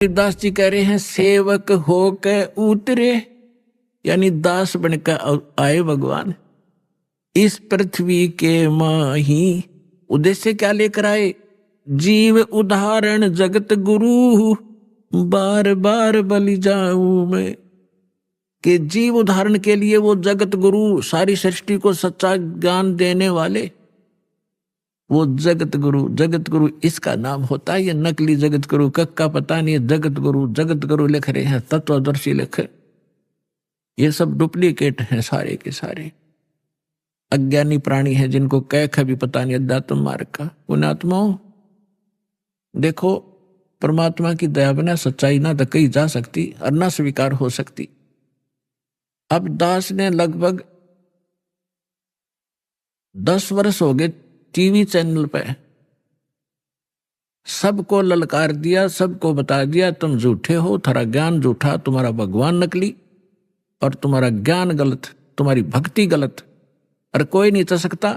दास जी कह रहे हैं सेवक होकर उतरे, यानी दास बनकर आए भगवान इस पृथ्वी के माही। उद्देश्य क्या लेकर आए? जीव उदाहरण जगत गुरु, बार बार बलि जाऊं मैं। कि जीव उदाहरण के लिए वो जगत गुरु, सारी सृष्टि को सच्चा ज्ञान देने वाले वो जगत गुरु। जगत गुरु इसका नाम होता है। ये नकली जगत गुरु का पता नहीं है। जगत गुरु लिख रहे हैं, तत्वदर्शी लिख, ये सब डुप्लीकेट हैं सारे के सारे। अज्ञानी प्राणी है जिनको कह भी पता नहीं अध्यात्म मार्ग का। पुण्यात्माओं देखो, परमात्मा की दया बिना सच्चाई ना तो कही जा सकती और ना स्वीकार हो सकती। अब दास ने लगभग 10 वर्ष हो गए टीवी चैनल पे सबको ललकार दिया, सबको बता दिया तुम झूठे हो, तुम्हारा ज्ञान झूठा, तुम्हारा भगवान नकली और तुम्हारा ज्ञान गलत, तुम्हारी भक्ति गलत। और कोई नहीं चल सकता।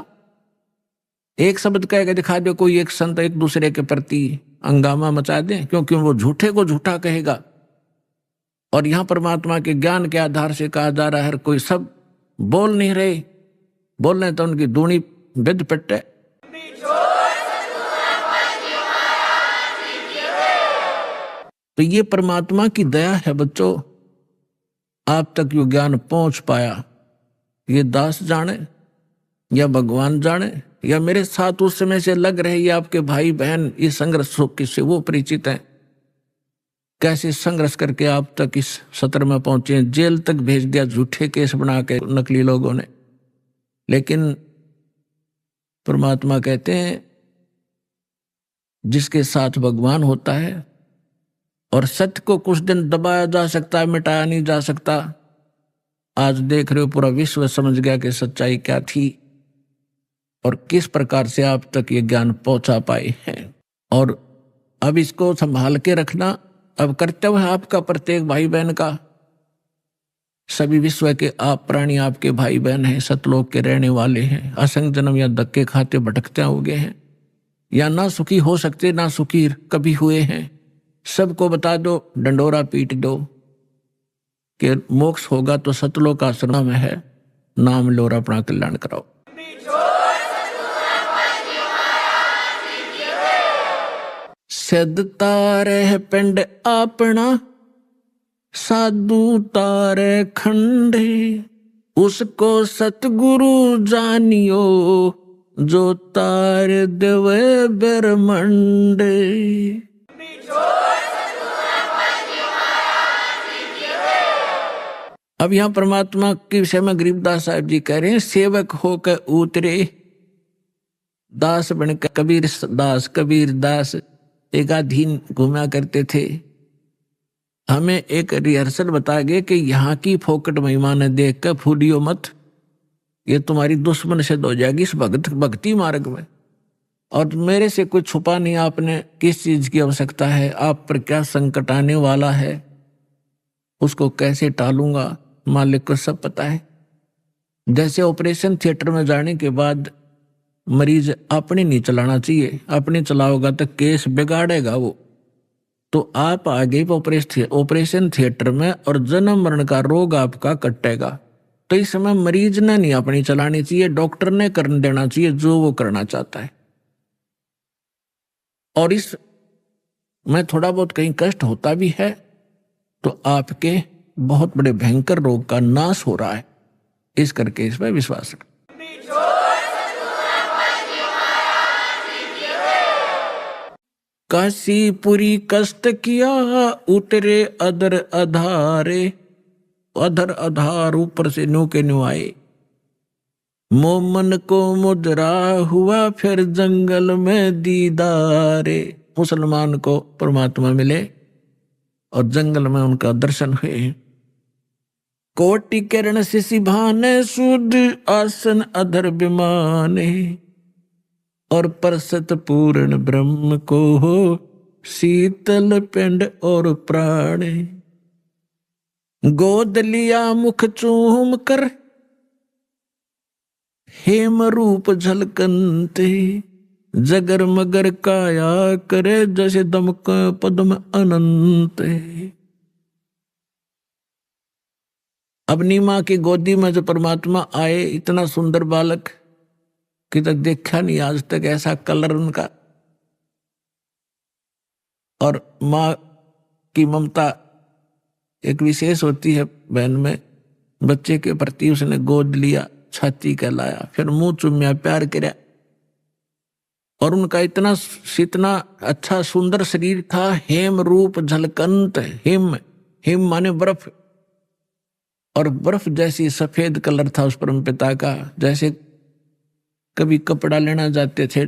एक शब्द कह के दिखा दो, कोई एक संत एक दूसरे के प्रति हंगामा मचा दे, क्योंकि वो झूठे को झूठा कहेगा। और यहां परमात्मा के ज्ञान के आधार से कहा जा रहा है, कोई सब बोल नहीं रहे, बोल रहे तो उनकी दूनी विद पिटे। तो ये परमात्मा की दया है बच्चों, आप तक यो ज्ञान पहुंच पाया। ये दास जाने या भगवान जाने या मेरे साथ उस समय से लग रहे ये आपके भाई बहन इस संघर्ष से वो परिचित हैं, कैसे संघर्ष करके आप तक इस सत्र में पहुंचे। जेल तक भेज दिया झूठे केस बना के नकली लोगों ने। लेकिन परमात्मा कहते हैं जिसके साथ भगवान होता है, और सत्य को कुछ दिन दबाया जा सकता है, मिटाया नहीं जा सकता। आज देख रहे हो पूरा विश्व समझ गया कि सच्चाई क्या थी और किस प्रकार से आप तक ये ज्ञान पहुंचा पाए हैं। और अब इसको संभाल के रखना अब कर्तव्य है आपका, प्रत्येक भाई बहन का। सभी विश्व के आप प्राणी आपके भाई बहन हैं, सतलोक के रहने वाले हैं। असंख्य जन्म या धक्के खाते भटकते हो गए हैं, या ना सुखी हो सकते ना सुखी कभी हुए हैं। सबको बता दो, डंडोरा पीट दो कि मोक्ष होगा तो सतलोक आश्रम में है, नाम लो और अपना कल्याण कराओ। सिद्ध तारे पिंड अपना, साधु तारे खंडे, उसको सतगुरु जानियो, जो तार देवे ब्रह्मंडे। अब यहां परमात्मा के विषय में गरीबदास साहब जी कह रहे हैं, सेवक होकर उतरे, दास बनकर कबीर दास एकाधीन घूमा करते थे। हमें एक रिहर्सल बता गए कि यहाँ की फोकट महिमा ने देख कर फूलियो मत, ये तुम्हारी दुश्मन सिद्ध हो जाएगी इस भक्ति मार्ग में। और मेरे से कुछ छुपा नहीं आपने किस चीज की आवश्यकता है, आप पर क्या संकट आने वाला है, उसको कैसे टालूंगा, मालिक को सब पता है। जैसे ऑपरेशन थिएटर में जाने के बाद मरीज अपने नहीं चलाना चाहिए, अपने चलाओगा तो केस बिगाड़ेगा वो। तो आप आगे ऑपरेशन थिएटर में और जन्म मरण का रोग आपका कटेगा। तो इस समय मरीज ने नहीं अपनी चलानी चाहिए, डॉक्टर ने करने देना चाहिए जो वो करना चाहता है। और इस में थोड़ा बहुत कहीं कष्ट होता भी है तो आपके बहुत बड़े भयंकर रोग का नाश हो रहा है, इस करके इसमें विश्वास रखें। काशीपुरी कष्ट किया उतरे अधर अधारे, अधर अधार ऊपर से न्यू के न्यू आए। मोमन को मुद्रा हुआ फिर जंगल में दीदारे। मुसलमान को परमात्मा मिले और जंगल में उनका दर्शन हुए। कोटि किरण शिशि भाने, शुद्ध आसन अधर विमाने, और परसत पूर्ण ब्रह्म को हो, शीतल पिंड और प्राणे। गोद लिया मुख चूम कर, हेम रूप झलकनते, जगर मगर काया करे जैसे दमक पद्म अनंत। अपनी माँ की गोदी में जो परमात्मा आए, इतना सुंदर बालक कि तक देखा नहीं आज तक ऐसा कलर उनका। और माँ की ममता एक विशेष होती है बहन में। बच्चे के प्रति उसने गोद लिया, छाती कहलाया, फिर मुंह चुम्या, प्यार किया। और उनका इतना अच्छा सुंदर शरीर था। हेम रूप झलकंत। हिम, हिम माने बर्फ, और बर्फ जैसी सफेद कलर था उस परम पिता का। जैसे कभी कपड़ा लेना जाते थे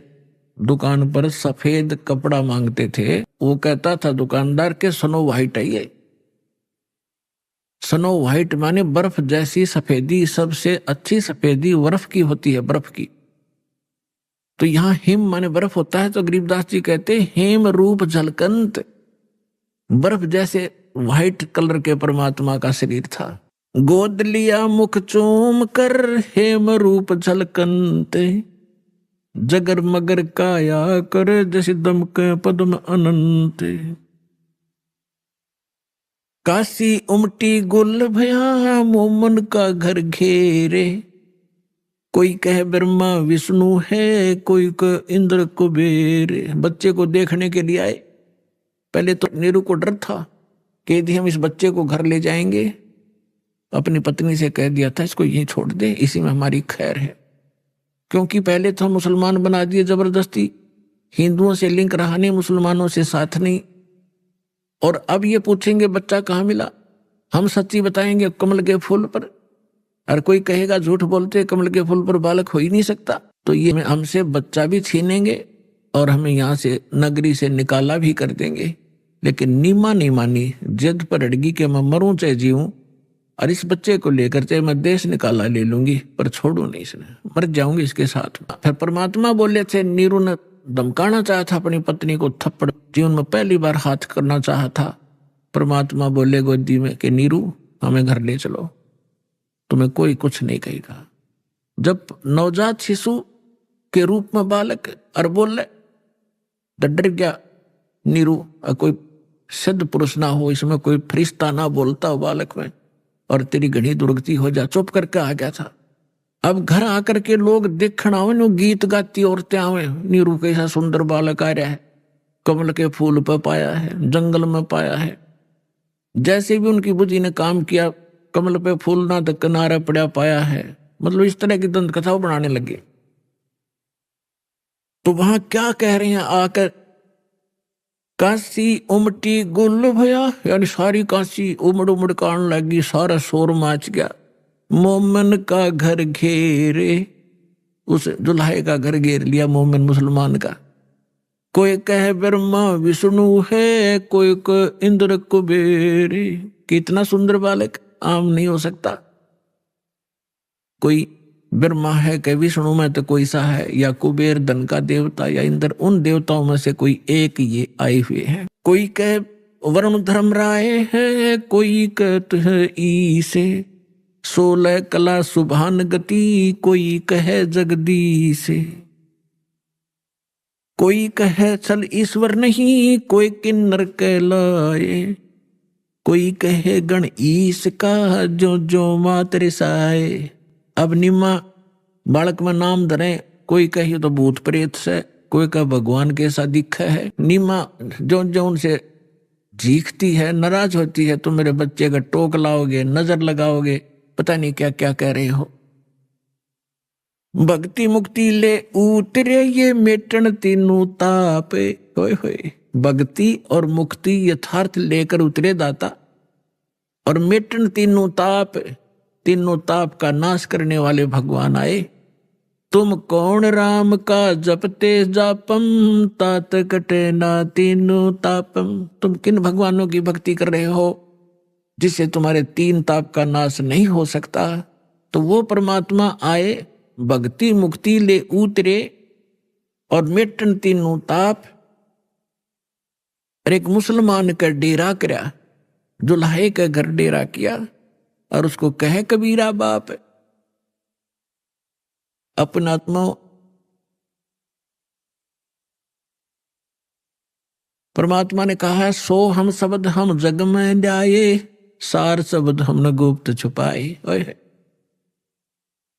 दुकान पर, सफेद कपड़ा मांगते थे, वो कहता था दुकानदार के स्नो व्हाइट है ये। स्नो व्हाइट माने बर्फ जैसी सफेदी। सबसे अच्छी सफेदी बर्फ की होती है, बर्फ की। तो यहाँ हिम माने बर्फ होता है। तो गरीबदास जी कहते हेम रूप झलकंत, बर्फ जैसे व्हाइट कलर के परमात्मा का शरीर था। गोद लिया मुख चूम कर हेम रूप झलकंत, जगर मगर काया कर जैसे दमक पद्म अनंत। काशी उमटी गुल भया मोमन का घर घेरे, कोई कहे ब्रह्मा विष्णु है, कोई कह इंद्र कुबेर। बच्चे को देखने के लिए आए। पहले तो नीरू को डर था कि यदि हम इस बच्चे को घर ले जाएंगे, अपनी पत्नी से कह दिया था इसको यहीं छोड़ दे, इसी में हमारी खैर है। क्योंकि पहले तो हम मुसलमान बना दिए जबरदस्ती, हिंदुओं से लिंक रहा नहीं, मुसलमानों से साथ नहीं। और अब ये पूछेंगे बच्चा कहाँ मिला, हम सच्ची बताएंगे कमल के फूल पर। और कोई कहेगा झूठ बोलते, कमल के फूल पर बालक हो ही नहीं सकता। तो ये हमसे बच्चा भी छीनेंगे और हमें यहाँ से नगरी से निकाला भी कर देंगे। लेकिन नीमा नहीं मानी, जिद पर अड़गी कि मैं मरूं चाहे जीऊं, और इस बच्चे को लेकर चाहे मैं देश निकाला ले लूंगी, पर छोड़ू नहीं, इसने मर जाऊंगी इसके साथ। फिर परमात्मा बोले थे, नीरू ने धमकाना चाहा था अपनी पत्नी को, थप्पड़ जीवन में पहली बार हाथ करना चाहा था। परमात्मा बोले गोदी में कि नीरू हमें घर ले चलो, तुम्हें कोई कुछ नहीं कहेगा। जब नवजात शिशु के रूप में बालक और बोल रहे, डर गया नीरू। कोई सिद्ध पुरुष ना हो इसमें, कोई फरिश्ता ना बोलता हो बालक में, और तेरी घड़ी दुर्गति हो जा। चुप करके आ गया था। अब घर आकर के लोग देखना आवे, नो गीत गाती औरतें आवे, नीरू कैसा सुंदर बालक आ रहा है, कमल के फूल पर पाया है, जंगल में पाया है। जैसे भी उनकी बुद्धि ने काम किया, कमल पे फूल ना तो किनारा पड़ा पाया है, मतलब इस तरह की दंत कथा बनाने लगे। तो वहां क्या कह रहे हैं आकर, काशी उमटी गुल भया, यानी सारी काशी उमड़ उमड़ कान लगी, सारा शोर माच गया। मोमन का घर घेरे, उस दुल्हे का घर घेर लिया मोमिन मुसलमान का। कोई कहे ब्रह्मा विष्णु है, कोई कहे इंद्र कुबेर। कितना सुंदर बालक, आम नहीं हो सकता। कोई ब्रह्मा है कि विष्णु में तो कोई सा है, या कुबेर धन का देवता, या इंद्र, उन देवताओं में से कोई एक ये आए हुए हैं। कोई कहे वरुण धर्म राय है, कोई कहते है ईसे, 16 कला सुभान गति, कोई कहे जगदीश। कोई कहे चल ईश्वर नहीं, कोई किन्नर कहलाए, कोई कहे गण ईश का, जो जो मात रिसाए। अब निम्मा बालक में नाम धरे, कोई कहे तो भूत प्रेत से, कोई कहे भगवान के ऐसा दिखा है। निम्मा जो जो उनसे झीकती है, नाराज होती है, तुम मेरे बच्चे का टोक लाओगे, नजर लगाओगे, पता नहीं क्या क्या कह रहे हो। भक्ति मुक्ति ले उतरे ये मेटन तीनों ताप। होए होए, भक्ति और मुक्ति यथार्थ लेकर उतरे दाता, और मेटन तीनों ताप, तीनों ताप का नाश करने वाले भगवान आए। तुम कौन राम का जपते जापम, तात कटे ना तीनों तापम। तुम किन भगवानों की भक्ति कर रहे हो जिससे तुम्हारे 3 ताप का नाश नहीं हो सकता। तो वो परमात्मा आए, भक्ति मुक्ति ले उतरे, और मेटन तीनों ताप। और एक मुसलमान का डेरा करा, दुल्हे का घर डेरा किया, और उसको कहे कबीरा बाप। अपना आत्मा परमात्मा ने कहा है सो हम शब्द हम जग में ल्याए, सार शब्द हमने गुप्त छुपाए। ओए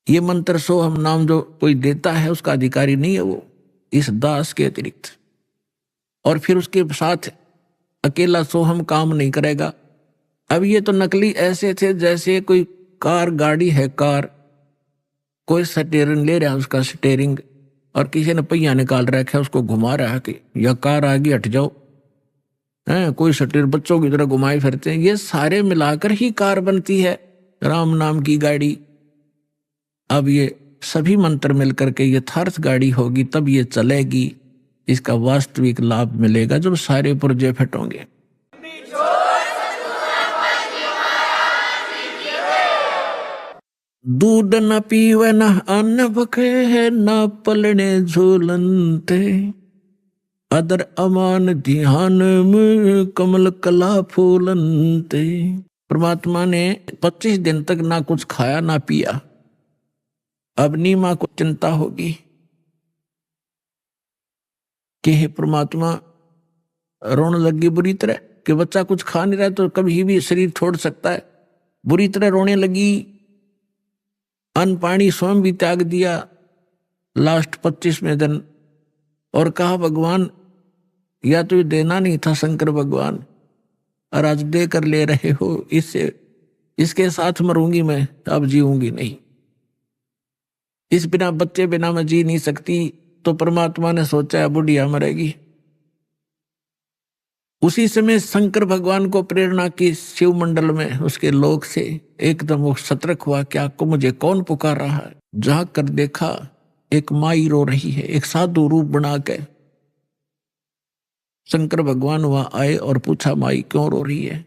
ये मंत्र सो हम नाम जो कोई देता है उसका अधिकारी नहीं है वो, इस दास के अतिरिक्त। और फिर उसके साथ अकेला सो हम काम नहीं करेगा। अब ये तो नकली ऐसे थे जैसे कोई कार गाड़ी है, कार कोई स्टीयरिंग ले रहा है उसका स्टीयरिंग, और किसी ने पहिया निकाल रखा है उसको घुमा रहा है कि या कार आगे हट जाओ, है कोई स्टीयर बच्चों की तरह घुमाए फिरते हैं। ये सारे मिलाकर ही कार बनती है, राम नाम की गाड़ी। अब ये सभी मंत्र मिलकर के यथार्थ गाड़ी होगी, तब ये चलेगी, इसका वास्तविक लाभ मिलेगा जब सारे पुर्जे फटोंगे। दूध न पीवे न अन्न बखे, न पलने झूलनते, अदर अमान ध्यान में कमल कला फूलनते। परमात्मा ने 25 दिन तक ना कुछ खाया ना पिया। अब नीमा को चिंता होगी कि हे परमात्मा, रोने लगी बुरी तरह कि बच्चा कुछ खा नहीं रहा तो कभी भी शरीर छोड़ सकता है। बुरी तरह रोने लगी, अन्न पानी स्वयं भी त्याग दिया लास्ट 25वें दिन, और कहा भगवान या तो ये देना नहीं था शंकर भगवान, और आज दे कर ले रहे हो, इसके साथ मरूंगी मैं, अब जीऊंगी नहीं। इस बिना बच्चे बिना मैं जी नहीं सकती। तो परमात्मा ने सोचा है बुढ़िया मरेगी। उसी समय शंकर भगवान को प्रेरणा की शिव मंडल में उसके लोक से एकदम वो सतर्क हुआ, क्या को मुझे कौन पुकार रहा है। जाग कर देखा एक माई रो रही है, एक साधु रूप बना के। शंकर भगवान वहां आए और पूछा माई क्यों रो रही है।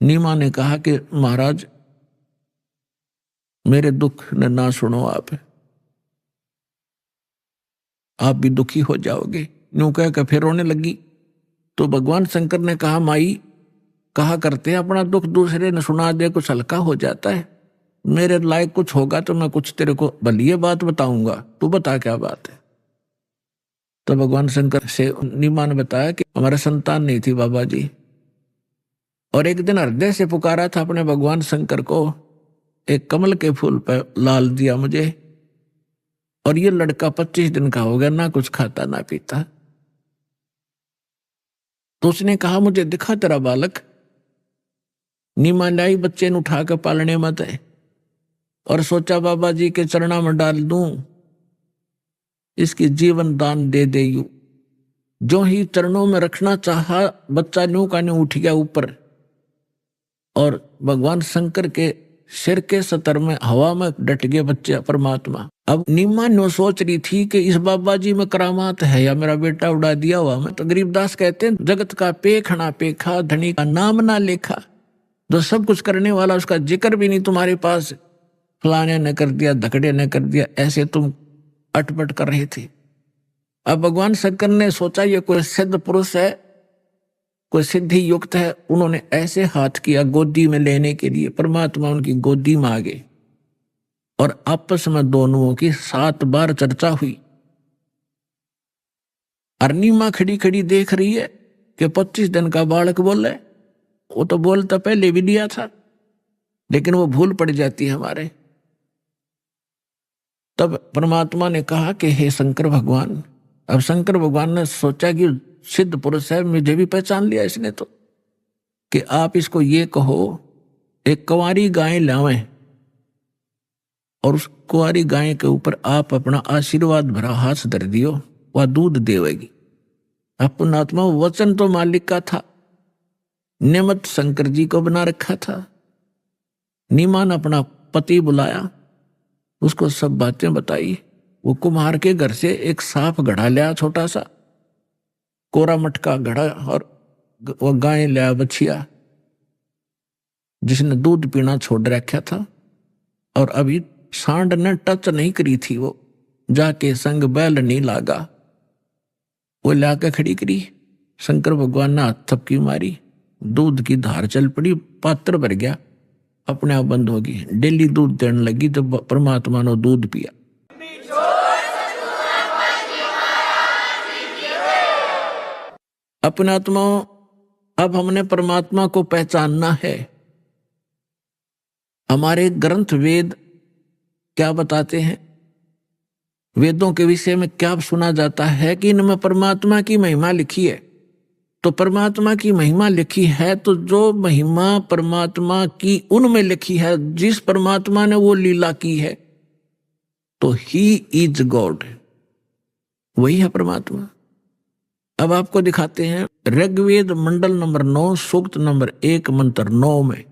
नीमा ने कहा कि महाराज मेरे दुख न ना सुनो, आप भी दुखी हो जाओगे। यूं कह कर फिर रोने लगी। तो भगवान शंकर ने कहा माई कहा करते हैं अपना दुख दूसरे ने सुना दे कुछ हल्का हो जाता है। मेरे लायक कुछ होगा तो मैं कुछ तेरे को भली बात बताऊंगा, तू बता क्या बात है। तो भगवान शंकर से नीमा ने बताया कि हमारा संतान नहीं थी बाबा जी, और एक दिन हृदय से पुकारा था अपने भगवान शंकर को, एक कमल के फूल पर लाल दिया मुझे, और ये लड़का 25 दिन का हो गया, ना कुछ खाता ना पीता। तो उसने कहा मुझे दिखा तेरा बालक। नीमा लाई बच्चे ने उठा कर पालने मत है, और सोचा बाबा जी के चरणों में डाल दूं, इसकी जीवन दान दे दे। यू जो ही चरणों में रखना चाहा बच्चा न्यू का न्यू उठ गया ऊपर, और भगवान शंकर के सिर के सतर में हवा में डट गए बच्चे परमात्मा। अब नीमा नो सोच रही थी कि इस बाबा जी में करामात है या मेरा बेटा उड़ा दिया हुआ मैं। तो गरीबदास कहते हैं जगत का पेखना पेखा, धनी का नाम ना लेखा। जो सब कुछ करने वाला उसका जिक्र भी नहीं तुम्हारे पास, फलाने ने कर दिया, धकड़े ने कर दिया, ऐसे तुम अटपट कर रहे थे। अब भगवान शंकर ने सोचा ये कोई सिद्ध पुरुष है, कोई सिद्धि युक्त है। उन्होंने ऐसे हाथ किया गोदी में लेने के लिए, परमात्मा उनकी गोदी में आ गए, और आपस में दोनों की 7 बार चर्चा हुई। अर्निमा खड़ी खड़ी देख रही है कि 25 दिन का बालक बोले। वो तो बोलता पहले भी दिया था, लेकिन वो भूल पड़ जाती है हमारे। तब परमात्मा ने कहा कि हे शंकर भगवान। अब शंकर भगवान ने सोचा कि सिद्ध पुरुष है, मुझे भी पहचान लिया इसने तो, कि आप इसको ये कहो एक कुंवारी गाय लावें, और उस कुंवारी गाय के ऊपर आप अपना आशीर्वाद भरा हाथ धर दियो, वह दूध देवेगी। अपना आत्मा वचन तो मालिक का था, नियमत शंकर जी को बना रखा था। नीमा ने अपना पति बुलाया, उसको सब बातें बताई। वो कुम्हार के घर से एक साफ घड़ा लिया, छोटा सा कोरा मटका घड़ा, और वो गाय लिया बछिया जिसने दूध पीना छोड़ रखा था, और अभी सांड ने टच नहीं करी थी। वो जाके संग बैल नहीं लागा, वो लाके खड़ी करी। शंकर भगवान ने हाथ थपकी मारी, दूध की धार चल पड़ी, पात्र भर गया, अपने आप बंद होगी। डेली दूध देने लगी तो परमात्मा ने दूध पिया। अपने आत्माओं, अब हमने परमात्मा को पहचानना है। हमारे ग्रंथ वेद क्या बताते हैं? वेदों के विषय में क्या सुना जाता है कि इनमें परमात्मा की महिमा लिखी है। तो परमात्मा की महिमा लिखी है, तो जो महिमा परमात्मा की उनमें लिखी है, जिस परमात्मा ने वो लीला की है, तो ही इज गॉड, वही है परमात्मा। अब आपको दिखाते हैं ऋग्वेद मंडल नंबर 9 सूक्त नंबर 1 मंत्र 9 में।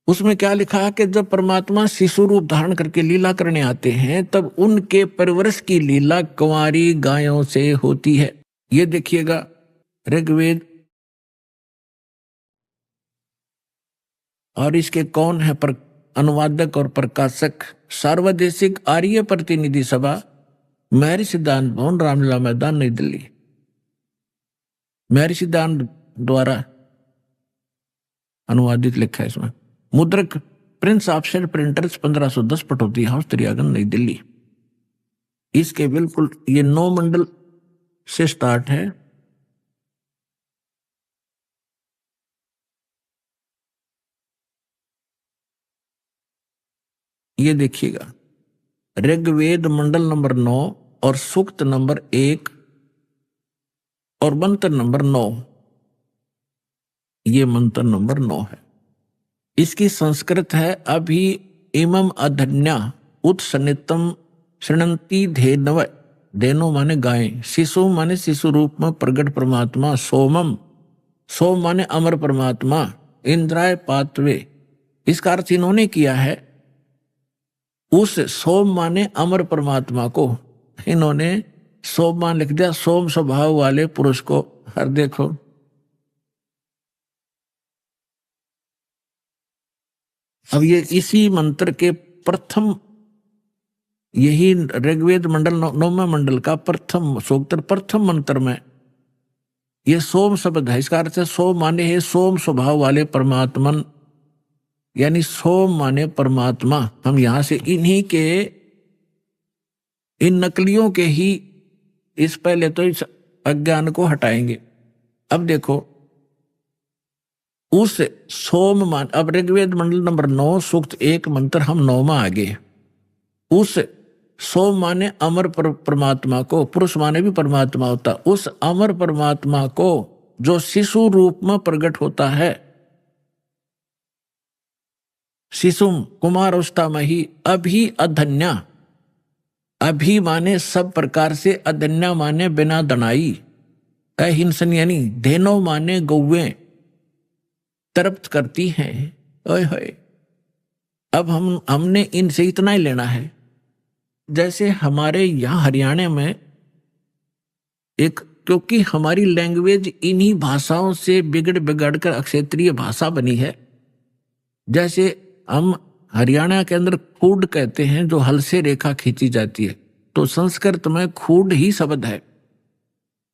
उसमें क्या लिखा है कि जब परमात्मा शिशु रूप धारण करके लीला करने आते हैं, तब उनके परवरिश की लीला कुंवारी गायों से होती है। ये देखिएगा ऋग्वेद, और इसके कौन है अनुवादक और प्रकाशक? सार्वदेशिक आर्य प्रतिनिधि सभा, महर्षि सिद्धांत भवन, रामलीला मैदान, नई दिल्ली। महर्षि सिद्धांत द्वारा अनुवादित लिखा है इसमें। मुद्रक Prince option printers 1510 Pataudi house त्रियागन नई दिल्ली। इसके बिल्कुल ये 9 मंडल से स्टार्ट है। ये देखिएगा ऋग्वेद मंडल नंबर 9 और सूक्त नंबर 1 और मंत्र नंबर 9। ये मंत्र नंबर 9 है। इसकी संस्कृत है अभि इमम अधन्या उत्सनितम शृणंती धेनव। धेनो माने गाय, शिशु माने शिशु रूप में प्रगट परमात्मा, सोमम, सोम माने अमर परमात्मा, इंद्राय पात्वे। इसका अर्थ इन्होंने किया है उस सोम माने अमर परमात्मा को इन्होंने सोम मान लिख दिया, सोम स्वभाव वाले पुरुष को। हर देखो अब ये इसी मंत्र के प्रथम, यही ऋग्वेद मंडल 9वें मंडल का प्रथम सूक्त प्रथम मंत्र में ये सोम शब्द है। इसका अर्थ है सोम माने है सोम स्वभाव वाले परमात्मन, यानी सोम माने परमात्मा। हम यहां से इन्हीं के इन नकलियों के ही इस पहले तो इस अज्ञान को हटाएंगे। अब देखो उस सोम मान, अब ऋग्वेद मंडल नंबर 9 सूक्त 1 मंत्र हम 9वां आगे। उस सोम माने अमर परमात्मा को, पुरुष माने भी परमात्मा होता, उस अमर परमात्मा को जो शिशु रूप में प्रकट होता है, शिशुम कुमार अवस्था में ही, अभी अधन्या, अभी माने सब प्रकार से, अधन्या माने बिना दनाई, अहिंसन यानी धेनो माने गौवें तृप्त करती हैं। ओए होए, अब हमने इनसे इतना ही लेना है। जैसे हमारे यहाँ हरियाणा में एक, क्योंकि हमारी लैंग्वेज इन्हीं भाषाओं से बिगड़ कर क्षेत्रीय भाषा बनी है। जैसे हम हरियाणा के अंदर खूड कहते हैं, जो हल से रेखा खींची जाती है, तो संस्कृत में खूड ही शब्द है।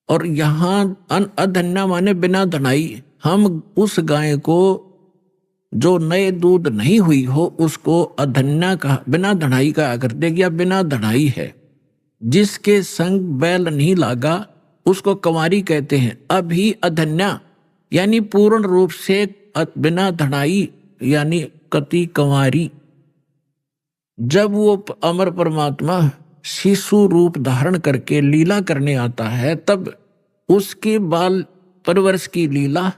और यहाँ अधन्या माने बिना धनाई, हम उस गाय को जो नए दूध नहीं हुई हो उसको अधन्या का, बिना धनाई का आकर देखिए, बिना धनाई है। जिसके संग बैल नहीं लागा उसको कंवारी कहते हैं। अभी अधन्या यानी पूर्ण रूप से बिना धनाई, यानी कति कंवारी। जब वो अमर परमात्मा शिशु रूप धारण करके लीला करने आता है, तब उसके बाल परवरिश की लीला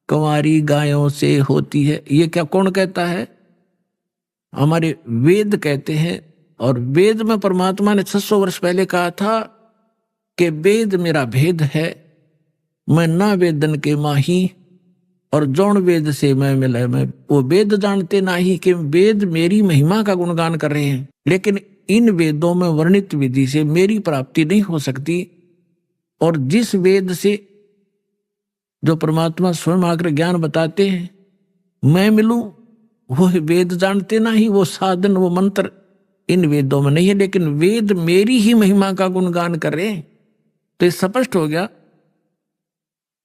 कंवारी गायों से होती है। ये क्या कौन कहता है? हमारे वेद कहते हैं। और वेद में परमात्मा ने 600 वर्ष पहले कहा था कि वेद मेरा भेद है, मैं ना वेदन के माही, और जौन वेद से मैं मिला, मैं वो वेद जानते ना ही कि वेद मेरी महिमा का गुणगान कर रहे हैं, लेकिन इन वेदों में वर्णित विधि से मेरी प्राप्ति नहीं हो सकती। और जिस वेद से जो परमात्मा स्वयं आकर ज्ञान बताते हैं मैं मिलूं, वो वेद जानते ना ही, वो साधन वो मंत्र इन वेदों में नहीं है, लेकिन वेद मेरी ही महिमा का गुणगान कर रहे हैं। तो ये स्पष्ट हो गया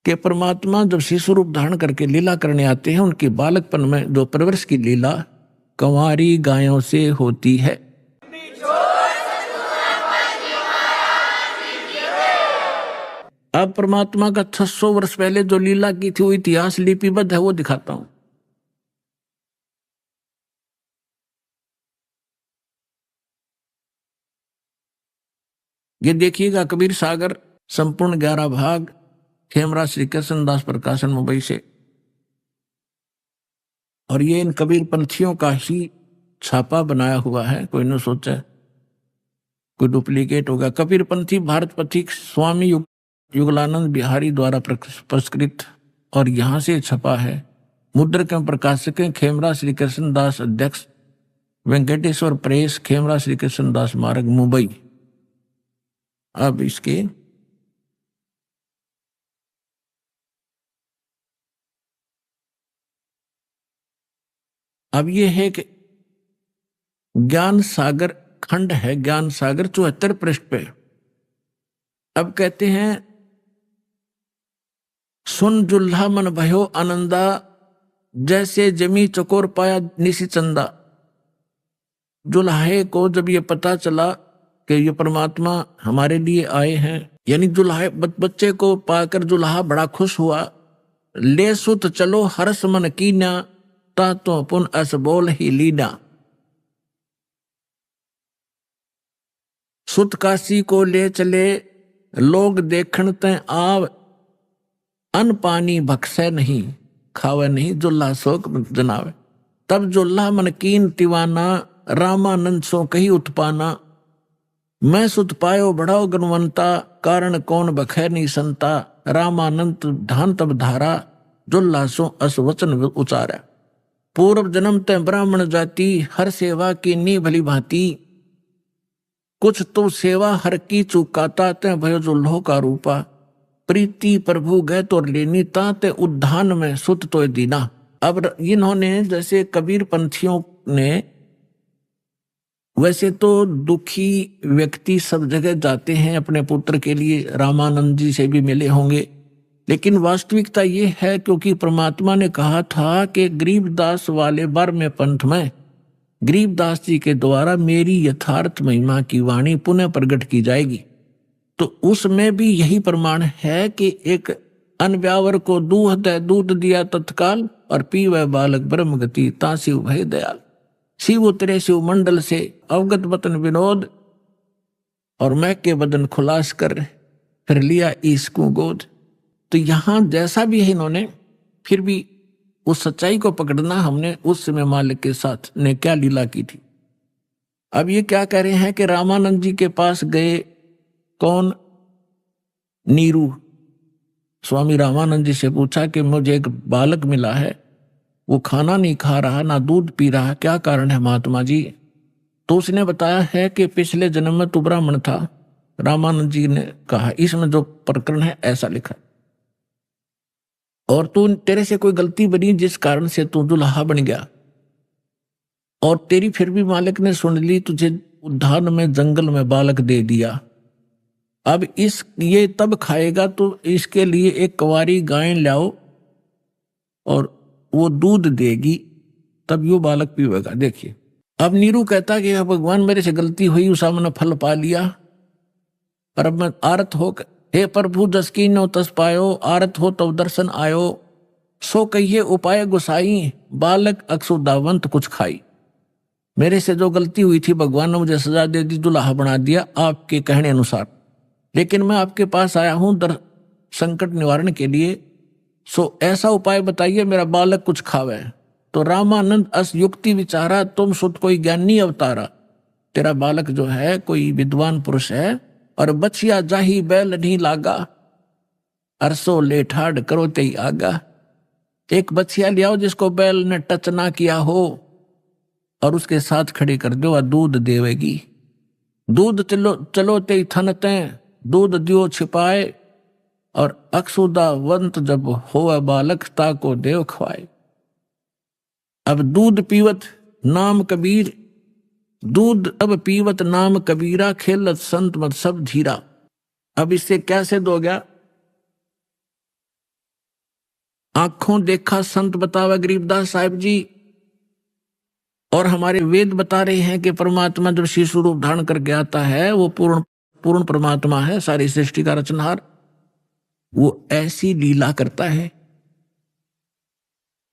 कि परमात्मा जब शिशु रूप धारण करके लीला करने आते हैं, उनके बालकपन में जो परवरिश की लीला कंवारी गायों से होती है। अब परमात्मा का 600 वर्ष पहले जो लीला की थी वो इतिहास लिपिबद्ध है, वो दिखाता हूं। ये देखिएगा कबीर सागर संपूर्ण 11 भाग, खेमरा श्री कृष्ण दास प्रकाशन मुंबई से। और ये इन कबीर पंथियों का ही छापा बनाया हुआ है, कोई न सोचा कोई डुप्लीकेट होगा। कबीर पंथी भारत पथिक स्वामी युगलानंद बिहारी द्वारा पुरस्कृत और यहां से छपा है। मुद्रक एवं प्रकाशक खेमरा श्री कृष्ण दास, अध्यक्ष वेंकटेश्वर प्रेस, खेमरा श्री कृष्ण दास मार्ग, मुंबई। अब इसके अब ये है कि ज्ञान सागर खंड है, ज्ञान सागर 74 पृष्ठ पे। अब कहते हैं, सुन जुल्हा मन भयो आनंदा, जैसे जमी चकोर पाया निशी चंदा। जुल्हे को जब ये पता चला कि ये परमात्मा हमारे लिए आए हैं, यानी जुल्हा बच्चे को पाकर जुल्हा बड़ा खुश हुआ। ले सुत चलो हर्ष मन कीना, ता तो पुन अस बोल ही लीना। सुत काशी को ले चले, लोग देखण तय आव, अन पानी भक्सै नहीं, खावे नहीं, जुल्हा शोक जनावे। तब जुल्हा मन कीन तिवाना, रामानंद सो कही उत्पाना। मैं सुत पायो बढ़ाओ गुणवंता, कारण कौन बखै नहीं संता। रामानंद धान तब धारा, जुल्हा सो अस वचन उचारा। पूर्व जन्म तय ब्राह्मण जाति, हर सेवा की नी भली भांति। कुछ तो सेवा हर की चुकाता, तय भयो जुल्हो का रूपा। प्रीति प्रभु गए तो लेनी, ताते उद्धान में सुत तो दीना। अब इन्होंने जैसे कबीर पंथियों ने, वैसे तो दुखी व्यक्ति सब जगह जाते हैं अपने पुत्र के लिए, रामानंद जी से भी मिले होंगे, लेकिन वास्तविकता ये है क्योंकि परमात्मा ने कहा था कि गरीबदास वाले बार में पंथ में गरीबदास जी के द्वारा मेरी यथार्थ महिमा की वाणी पुनः प्रकट की जाएगी। तो उसमें भी यही प्रमाण है कि एक अनव्यावर को दूध दिया तत्काल, और पीवै बालक ब्रह्म गति, ता शिव भय दयाल। शिव उतरे शिव मंडल से, अवगत वतन विनोद, और मैं के बदन खुलास कर, फिर लिया इसको गोद। तो यहां जैसा भी है इन्होंने, फिर भी उस सच्चाई को पकड़ना हमने उस समय मालिक के साथ ने क्या लीला की थी। अब ये क्या कह रहे हैं कि रामानंद जी के पास गए, कौन? नीरू। स्वामी रामानंद जी से पूछा कि मुझे एक बालक मिला है, वो खाना नहीं खा रहा, ना दूध पी रहा, क्या कारण है महात्मा जी? तो उसने बताया है कि पिछले जन्म में तू ब्राह्मण था। रामानंद जी ने कहा, इसमें जो प्रकरण है ऐसा लिखा, और तू तेरे से कोई गलती बनी जिस कारण से तू दुल्हा बन गया, और तेरी फिर भी मालिक ने सुन ली, तुझे उद्यान में जंगल में बालक दे दिया। अब ये तब खाएगा तो इसके लिए एक कुंवारी गाय लाओ और वो दूध देगी, तब यो बालक पीवेगा। देखिए, अब नीरू कहता कि भगवान मेरे से गलती हुई, उस मैंने फल पा लिया, पर अब मैं आरत हो, हे प्रभु जस कीन्यो तस पायो, आरत हो तब दर्शन आयो। सो कहिए उपाय गुसाई, बालक अक्षुदावंत कुछ खाई। मेरे से जो गलती हुई थी भगवान ने मुझे सजा दे दी, दुल्हा बना दिया आपके कहने अनुसार, लेकिन मैं आपके पास आया हूं संकट निवारण के लिए। सो ऐसा उपाय बताइए मेरा बालक कुछ खावे। तो रामानंद अस युक्ति विचारा, तुम सुत कोई ज्ञानी अवतारा। तेरा बालक जो है कोई विद्वान पुरुष है, और बछिया जाही बैल नहीं लागा, अरसो ले ठाड़ करो ते आगा। एक बछिया लियाओ जिसको बैल ने टच ना किया हो, और उसके साथ खड़ी कर दो, दूध देवेगी। दूध चलो ते थन तय, दूध दियो छिपाए, और अक्षुदावंत जब होवे बालक, ताको देव खवाए। अब दूध पीवत नाम कबीर, दूध अब पीवत नाम कबीरा, खेलत संत मत सब धीरा। अब इससे क्या सिद्ध हो गया? आंखों देखा संत बतावा गरीबदास साहिब जी, और हमारे वेद बता रहे हैं कि परमात्मा जब शिशु रूप धारण करके आता है वो पूर्ण परमात्मा है, सारी सृष्टि का रचनहार। वो ऐसी लीला करता है।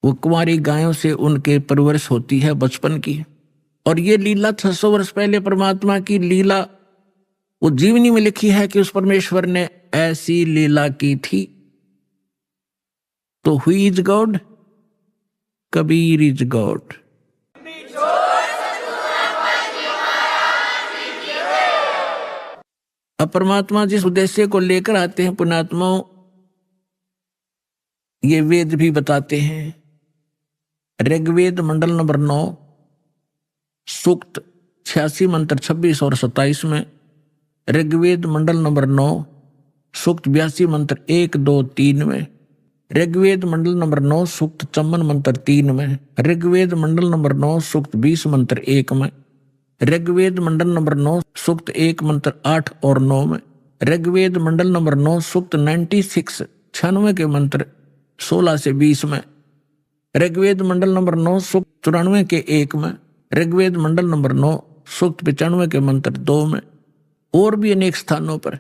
वो कुंवारी गायों से उनके परवरिश होती है बचपन की, और ये लीला 600 वर्ष पहले परमात्मा की लीला वो जीवनी में लिखी है कि उस परमेश्वर ने ऐसी लीला की थी। तो who is God? Kabir is God. अब परमात्मा जिस उद्देश्य को लेकर आते हैं पुण्यात्माओं, ये वेद भी बताते हैं। ऋग्वेद मंडल नंबर 9 सूक्त 86 मंत्र 26 और 27 में, ऋग्वेद मंडल नंबर 9 सूक्त 82 मंत्र 1 2 3 में, ऋग्वेद मंडल नंबर 9 सूक्त 54 मंत्र 3 में, ऋग्वेद मंडल नंबर 9 सूक्त 20 मंत्र 1 में, ऋग्वेद मंडल नंबर 9 सूक्त 1 मंत्र 8 और 9 में, ऋग्वेद मंडल नंबर 9 सूक्त 96 के मंत्र 16 से 20 में, ऋग्वेद मंडल नंबर 9 सूक्त 94 के 1 में, ऋग्वेद मंडल नंबर 9 सूक्त 95 के मंत्र 2 में, और भी अनेक स्थानों पर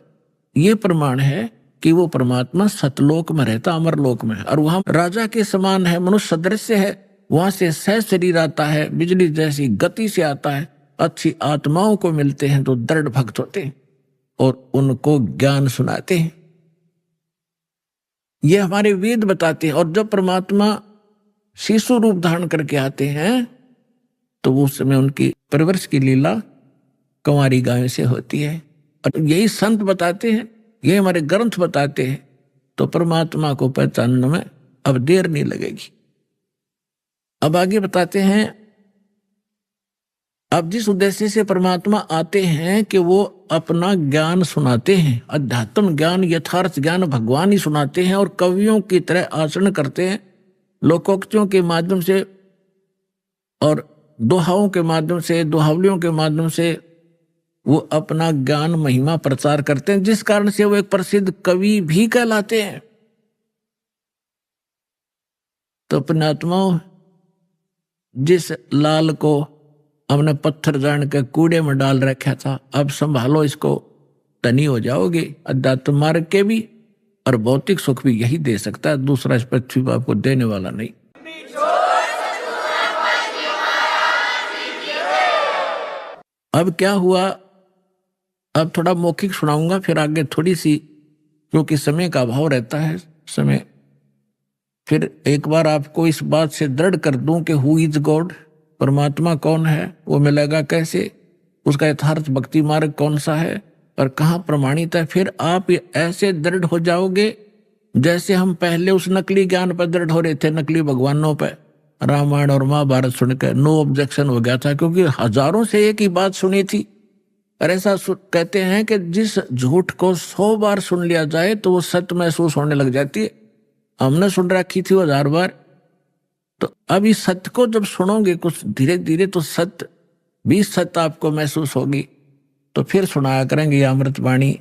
यह प्रमाण है कि वो परमात्मा सतलोक में रहता, अमरलोक में, और वहां राजा के समान है, मनुष्य सदृश्य है। वहां से सह शरीर आता है, बिजली जैसी गति से आता है। अच्छी आत्माओं को मिलते हैं तो दृढ़ भक्त होते हैं और उनको ज्ञान सुनाते हैं। ये हमारे वेद बताते हैं। और जब परमात्मा शिशु रूप धारण करके आते हैं तो उस समय उनकी परवरिश की लीला कुंवारी गायों से होती है। और यही संत बताते हैं, ये हमारे ग्रंथ बताते हैं। तो परमात्मा को पहचानने में अब देर नहीं लगेगी। अब आगे बताते हैं, अब जिस उद्देश्य से परमात्मा आते हैं कि वो अपना ज्ञान सुनाते हैं, अध्यात्म ज्ञान, यथार्थ ज्ञान भगवान ही सुनाते हैं, और कवियों की तरह आचरण करते हैं। लोकोक्तियों के माध्यम से और दोहाओं के माध्यम से, दोहावलियों के माध्यम से वो अपना ज्ञान महिमा प्रचार करते हैं, जिस कारण से वो एक प्रसिद्ध कवि भी कहलाते हैं। तो पुण्यात्माओं, जिस लाल को हमने पत्थर जान के कूड़े में डाल रखा था, अब संभालो इसको, धनी हो जाओगे अध्यात्म मार्ग के भी, और भौतिक सुख भी यही दे सकता है, दूसरा इस पृथ्वी पर आपको देने वाला नहीं। अब क्या हुआ, अब थोड़ा मौखिक सुनाऊंगा, फिर आगे थोड़ी सी, क्योंकि समय का अभाव रहता है समय। फिर एक बार आपको इस बात से दृढ़ कर दूं कि हु इज गॉड, परमात्मा कौन है, वो मिलेगा कैसे, उसका यथार्थ भक्ति मार्ग कौन सा है और कहाँ प्रमाणित है। फिर आप ऐसे दृढ़ हो जाओगे जैसे हम पहले उस नकली ज्ञान पर दृढ़ हो रहे थे, नकली भगवानों पर। रामायण और महाभारत सुनकर नो ऑब्जेक्शन हो गया था, क्योंकि हजारों से एक ही बात सुनी थी। और ऐसा कहते हैं कि जिस झूठ को 100 बार सुन लिया जाए तो वो सत्य महसूस होने लग जाती है। हमने सुन रखी थी वो 1000 बार। तो अब इस सत्य को जब सुनोगे कुछ धीरे धीरे, तो सत्य भी सत्य आपको महसूस होगी। तो फिर सुनाया करेंगे ये अमृतवाणी,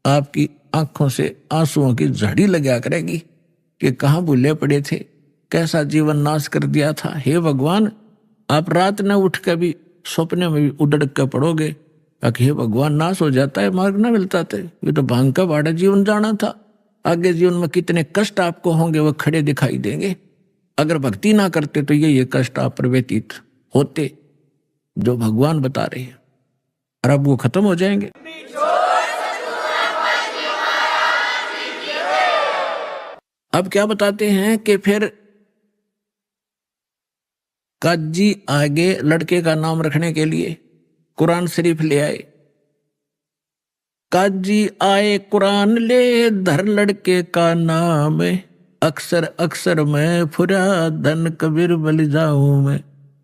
आपकी आंखों से आंसुओं की झड़ी लगा करेगी कि कहाँ भूले पड़े थे, कैसा जीवन नाश कर दिया था। हे भगवान, आप रात न उठ कर भी सपने में भी उड़क कर पड़ोगे कि हे भगवान, नाश हो जाता है, मार्ग न मिलता था, ये तो भांग का बाड़ा जीवन जाना था। आगे जीवन में कितने कष्ट आपको होंगे वो खड़े दिखाई देंगे। अगर भक्ति ना करते तो ये कष्ट आप पर व्यतीत होते जो भगवान बता रहे हैं, और अब वो खत्म हो जाएंगे। अब क्या बताते हैं कि फिर काजी आगे लड़के का नाम रखने के लिए कुरान शरीफ ले आए। काजी आए कुरान ले, धर लड़के का नाम, अक्सर अक्सर मैं फुरा धन कबीर बल जाऊं मैं।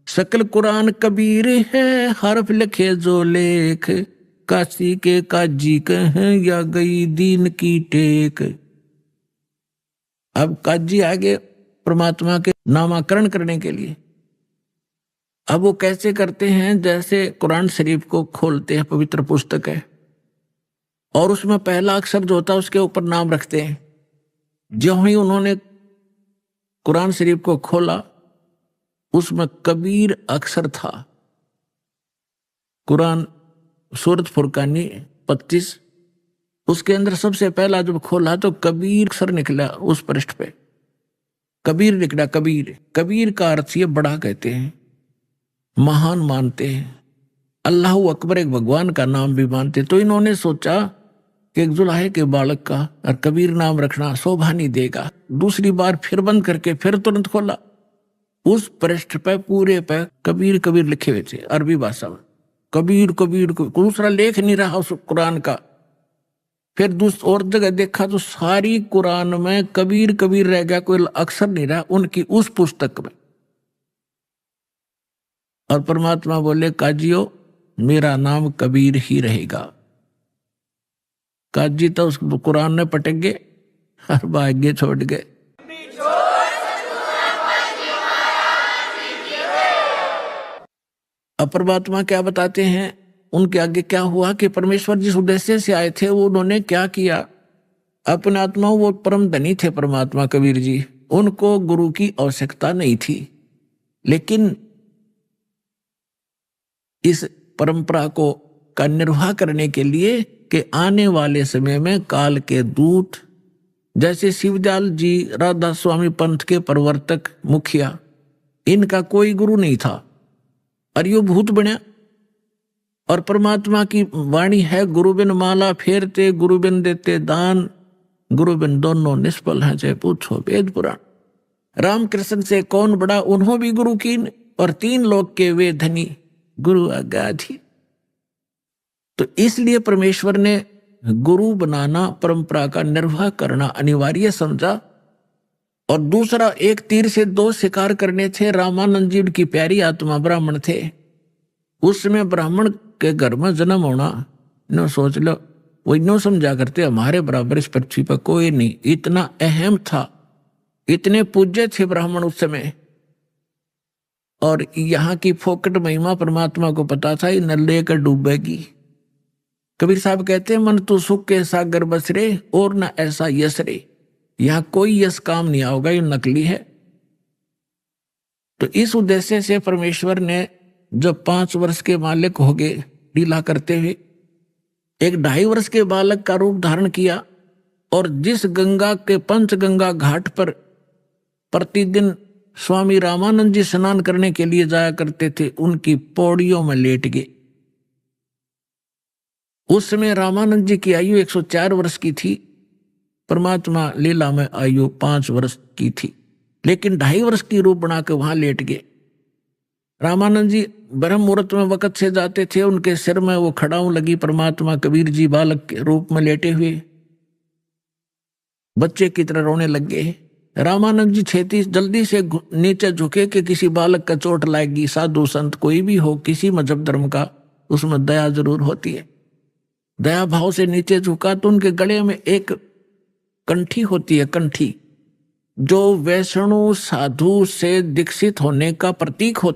सकल कुरान कबीर है, हरफ लिखे जो लेख, काशी के काजी कहें या गई दीन की टेक। अब काजी आगे परमात्मा के नामाकरण करने के लिए। अब वो कैसे करते हैं, जैसे कुरान शरीफ को खोलते हैं, पवित्र पुस्तक है, और उसमें पहला अक्षर जो होता है उसके ऊपर नाम रखते हैं। जो ही उन्होंने कुरान शरीफ को खोला, उसमें कबीर अक्षर था। कुरान सूरत फुरकानी 25 उसके अंदर सबसे पहला जब खोला तो कबीर अक्षर निकला उस पृष्ठ पे, कबीर निकला। कबीर, कबीर का अर्थ ये बड़ा कहते हैं, महान मानते हैं, अल्लाह अकबर एक भगवान का नाम भी मानते। तो इन्होंने सोचा कि एक जुलाहे के बालक का और कबीर नाम रखना शोभा नहीं देगा। दूसरी बार फिर बंद करके फिर तुरंत खोला, उस पृष्ठ पे पूरे पे कबीर कबीर लिखे हुए थे अरबी भाषा में, कबीर कबीर कबीर। दूसरा लेख नहीं रहा उस कुरान का। फिर दूसरी और जगह देखा तो सारी कुरान में कबीर कबीर रह गया, कोई अक्षर नहीं रहा उनकी उस पुस्तक में। और परमात्मा बोले काजियो मेरा नाम कबीर ही रहेगा। काजी तो उस कुरान में पटक गए और भाग्य छोड़ गए। अब परमात्मा क्या बताते हैं, उनके आगे क्या हुआ कि परमेश्वर जिस उद्देश्य से आए थे वो उन्होंने क्या किया। अपने आत्मा वो परम धनी थे परमात्मा कबीर जी, उनको गुरु की आवश्यकता नहीं थी, लेकिन इस परंपरा को का निर्वाह करने के लिए कि आने वाले समय में काल के दूत जैसे शिवदयाल जी राधा स्वामी पंथ के प्रवर्तक मुखिया, इनका कोई गुरु नहीं था और यो भूत बना। और परमात्मा की वाणी है, गुरु बिन माला फेरते गुरु बिन देते दान, गुरु बिन दोनों निष्फल हैं चाहे पूछो वेद पुराण। रामकृष्ण से कौन बड़ा, उन्हों भी गुरु कीन और 3 लोक के वे धनी गुरु अगाधी। तो इसलिए परमेश्वर ने गुरु बनाना, परंपरा का निर्वाह करना अनिवार्य समझा। और दूसरा, एक तीर से 2 शिकार करने थे। रामानंद जी की प्यारी आत्मा ब्राह्मण थे, उस समय ब्राह्मण के घर में जन्म होना, नो सोच लो, वो नो समझा करते हमारे बराबर इस पृथ्वी पर कोई नहीं, इतना अहम था, इतने पूज्य थे ब्राह्मण उस समय। और यहाँ की फोकट महिमा परमात्मा को पता था, ये न लेकर डूबेगी। कबीर साहब कहते हैं मन तू सुख के सागर बसरे और न ऐसा यश रे, यहाँ कोई यश काम नहीं आओगा, ये नकली है। तो इस उद्देश्य से परमेश्वर ने जब 5 वर्ष के बालक हो गए लीला करते हुए, एक 2.5 वर्ष के बालक का रूप धारण किया। और जिस गंगा के पंचगंगा घाट पर प्रतिदिन स्वामी रामानंद जी स्नान करने के लिए जाया करते थे, उनकी पौड़ियों में लेट गए। उस समय रामानंद जी की आयु 104 वर्ष की थी, परमात्मा लीला में आयु 5 वर्ष की थी, लेकिन 2.5 वर्ष की रूप बना के वहां लेट गए। रामानंद जी ब्रह्म मुहूर्त में वक्त से जाते थे, उनके सिर में वो खड़ाऊ लगी, परमात्मा कबीर जी बालक के रूप में लेटे हुए बच्चे की तरह रोने लग गए। रामानंद जी छेती जल्दी से नीचे झुके कि किसी बालक का चोट लाएगी। साधु संत कोई भी हो, किसी मजहब धर्म का, उसमें दया जरूर होती है। दया भाव से नीचे झुका तो उनके गले में एक कंठी होती है, कंठी, जो वैष्णु साधु से दीक्षित होने का प्रतीक होता